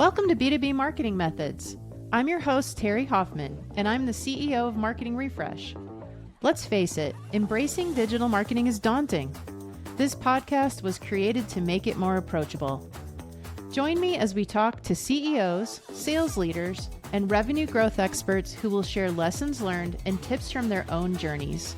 Welcome to B2B Marketing Methods. I'm your host, Terri Hoffman, and I'm the CEO of Marketing Refresh. Let's face it, embracing digital marketing is daunting. This podcast was created to make it more approachable. Join me as we talk to CEOs, sales leaders, and revenue growth experts who will share lessons learned and tips from their own journeys.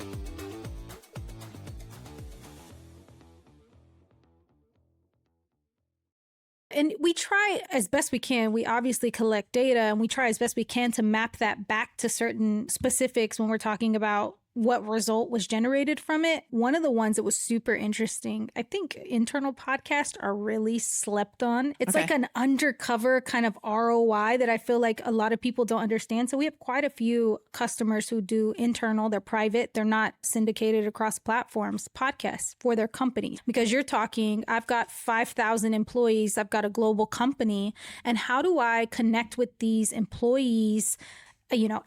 And we try as best we can. We obviously collect data and we try as best we can to map that back to certain specifics when we're talking about what result was generated from it. One of the ones that was super interesting, I think internal podcasts are really slept on. It's like an undercover kind of ROI that I feel like a lot of people don't understand. So we have quite a few customers who do internal, they're private, they're not syndicated across platforms, podcasts for their company. Because you're talking, I've got 5,000 employees, I've got a global company, and how do I connect with these employees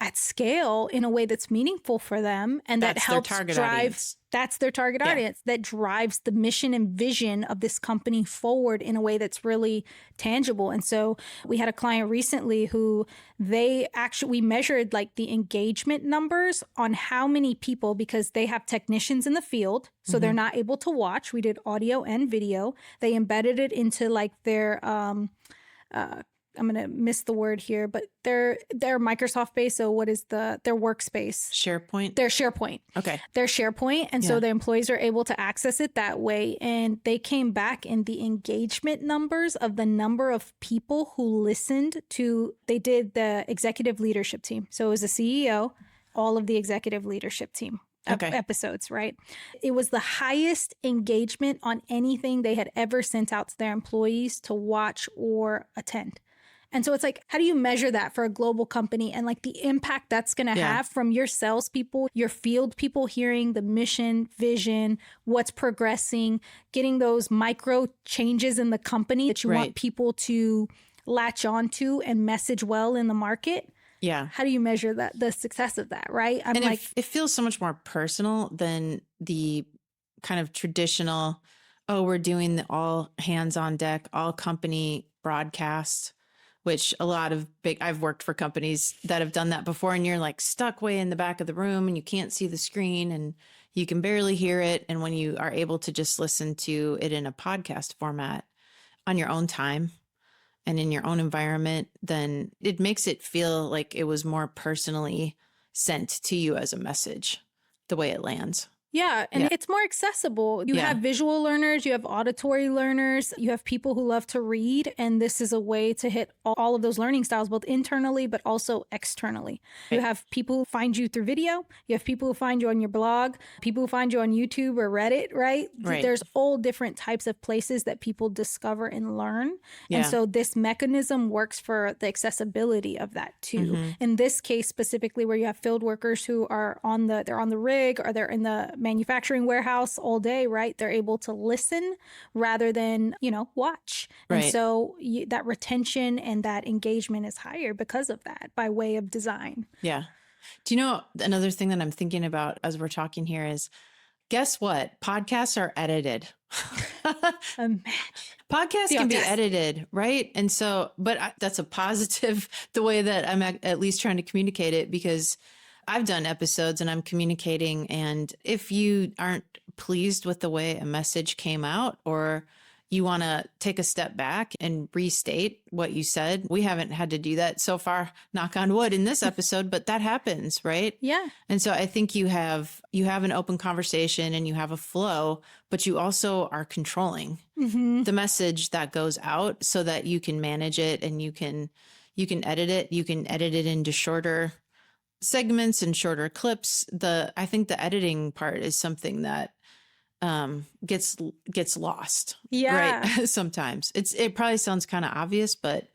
at scale in a way that's meaningful for them and that helps drive, audience. That's their target audience, that drives the mission and vision of this company forward in a way that's really tangible. And so we had a client recently who we measured like the engagement numbers on how many people, because they have technicians in the field, so they're not able to watch. We did audio and video. They embedded it into like their, I'm going to miss the word here, but they're Microsoft based. So what is their workspace? SharePoint? Their SharePoint. Okay. Their SharePoint. And so the employees are able to access it that way. And they came back in the engagement numbers of the number of people who listened to, they did the executive leadership team. So it was the CEO, all of the executive leadership team. Episodes, right? It was the highest engagement on anything they had ever sent out to their employees to watch or attend. And so it's like, how do you measure that for a global company and like the impact that's going to have from your salespeople, your field people hearing the mission, vision, what's progressing, getting those micro changes in the company that you want people to latch onto and message well in the market? Yeah. How do you measure that, the success of that, right? It feels so much more personal than the kind of traditional, we're doing the all hands on deck, all company broadcast, which I've worked for companies that have done that before, and you're like stuck way in the back of the room and you can't see the screen and you can barely hear it. And when you are able to just listen to it in a podcast format on your own time and in your own environment, then it makes it feel like it was more personally sent to you as a message, the way it lands. Yeah. And it's more accessible. You have visual learners, you have auditory learners, you have people who love to read. And this is a way to hit all of those learning styles, both internally, but also externally. Right. You have people who find you through video. You have people who find you on your blog, people who find you on YouTube or Reddit, right? There's all different types of places that people discover and learn. Yeah. And so this mechanism works for the accessibility of that too. In this case, specifically where you have field workers who are they're on the rig or they're in the manufacturing warehouse all day, right? They're able to listen rather than, watch. Right. And so that retention and that engagement is higher because of that by way of design. Yeah. Do you know another thing that I'm thinking about as we're talking here is, guess what? Podcasts are edited. Imagine. Podcasts can be edited, right? And so, but that's a positive, the way that I'm at least trying to communicate it, because I've done episodes and I'm communicating, and if you aren't pleased with the way a message came out, or you want to take a step back and restate what you said, we haven't had to do that so far, knock on wood, in this episode, but that happens, right? Yeah. And so I think you have an open conversation and you have a flow, but you also are controlling the message that goes out so that you can manage it and you can edit it. You can edit it into shorter segments and shorter clips. I think the editing part is something that gets lost. Yeah. Right. Sometimes it probably sounds kind of obvious, but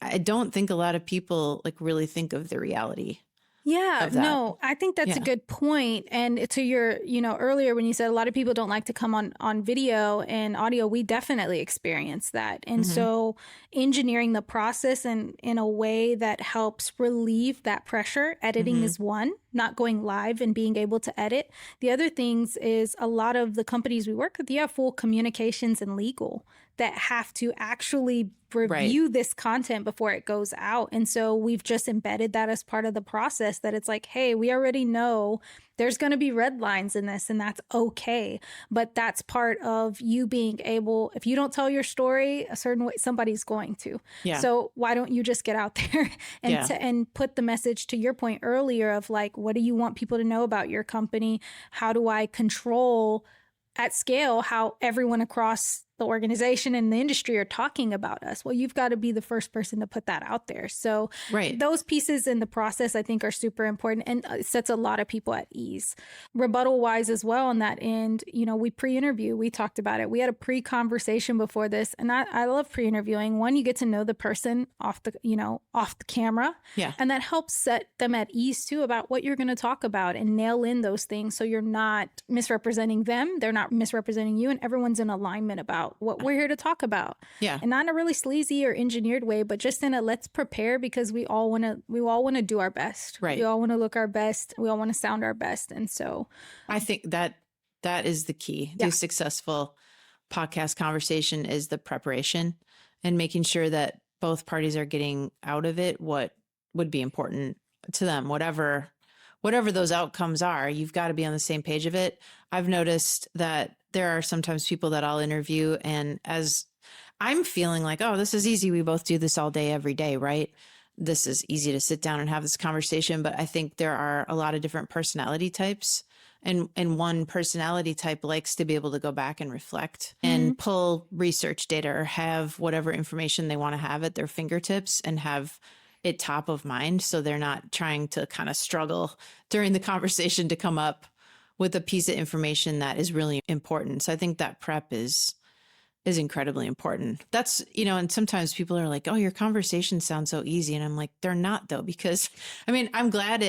I don't think a lot of people like really think of the reality. Yeah, no, I think that's a good point. And to your, earlier when you said a lot of people don't like to come on video and audio, we definitely experience that. And so engineering the process in a way that helps relieve that pressure, editing is one. not going live and being able to edit. The other things is a lot of the companies we work with, you have full communications and legal that have to actually review this content before it goes out. And so we've just embedded that as part of the process, that it's like, hey, we already know there's going to be red lines in this, and that's okay. But that's part of you being able, if you don't tell your story a certain way, somebody's going to. Yeah. So why don't you just get out there and and put the message, to your point earlier, of like, what do you want people to know about your company? How do I control at scale how everyone across the organization and the industry are talking about us? Well, you've got to be the first person to put that out there. So those pieces in the process, I think, are super important, and it sets a lot of people at ease. Rebuttal wise as well on that end, you know, we pre-interview, we talked about it. We had a pre-conversation before this, and I love pre-interviewing. One, you get to know the person off the camera. Yeah. And that helps set them at ease too about what you're going to talk about and nail in those things. So you're not misrepresenting them. They're not misrepresenting you, and everyone's in alignment about what we're here to talk about. Yeah. And not in a really sleazy or engineered way, but just in a let's prepare, because we all want to do our best. Right. We all want to look our best. We all want to sound our best. And so I think that is the key to a successful podcast conversation, is the preparation and making sure that both parties are getting out of it what would be important to them, whatever those outcomes are. You've got to be on the same page of it. I've noticed that there are sometimes people that I'll interview, and as I'm feeling like, oh, this is easy. We both do this all day, every day, right? This is easy to sit down and have this conversation. But I think there are a lot of different personality types. And one personality type likes to be able to go back and reflect and pull research data, or have whatever information they want to have at their fingertips and have it top of mind. So they're not trying to kind of struggle during the conversation to come up with a piece of information that is really important. So I think that prep is incredibly important. That's, and sometimes people are like, oh, your conversations sound so easy. And I'm like, they're not though, because I'm glad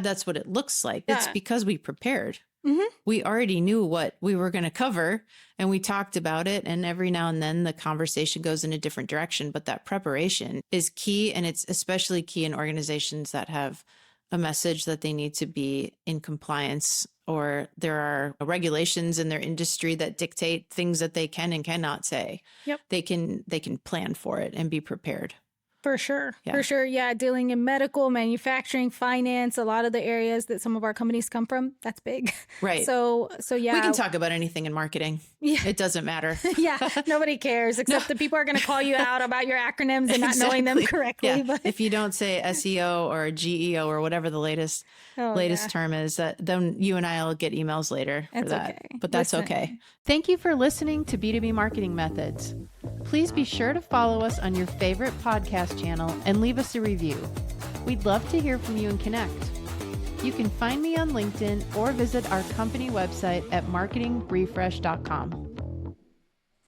that's what it looks like. Yeah. It's because we prepared. Mm-hmm. We already knew what we were going to cover, and we talked about it. And every now and then the conversation goes in a different direction, but that preparation is key. And it's especially key in organizations that have a message that they need to be in compliance, or there are regulations in their industry that dictate things that they can and cannot say. Yep. They can plan for it and be prepared. For sure. Yeah. For sure. Yeah. Dealing in medical, manufacturing, finance, a lot of the areas that some of our companies come from, that's big. Right. So yeah. We can talk about anything in marketing. Yeah. It doesn't matter. Yeah. Nobody cares, except the people are going to call you out about your acronyms and not knowing them correctly. Yeah. But if you don't say SEO or GEO or whatever the latest term is, then you and I will get emails later for that. Okay. But that's okay. Thank you for listening to B2B Marketing Methods. Please be sure to follow us on your favorite podcast channel and leave us a review. We'd love to hear from you and connect. You can find me on LinkedIn or visit our company website at marketingrefresh.com.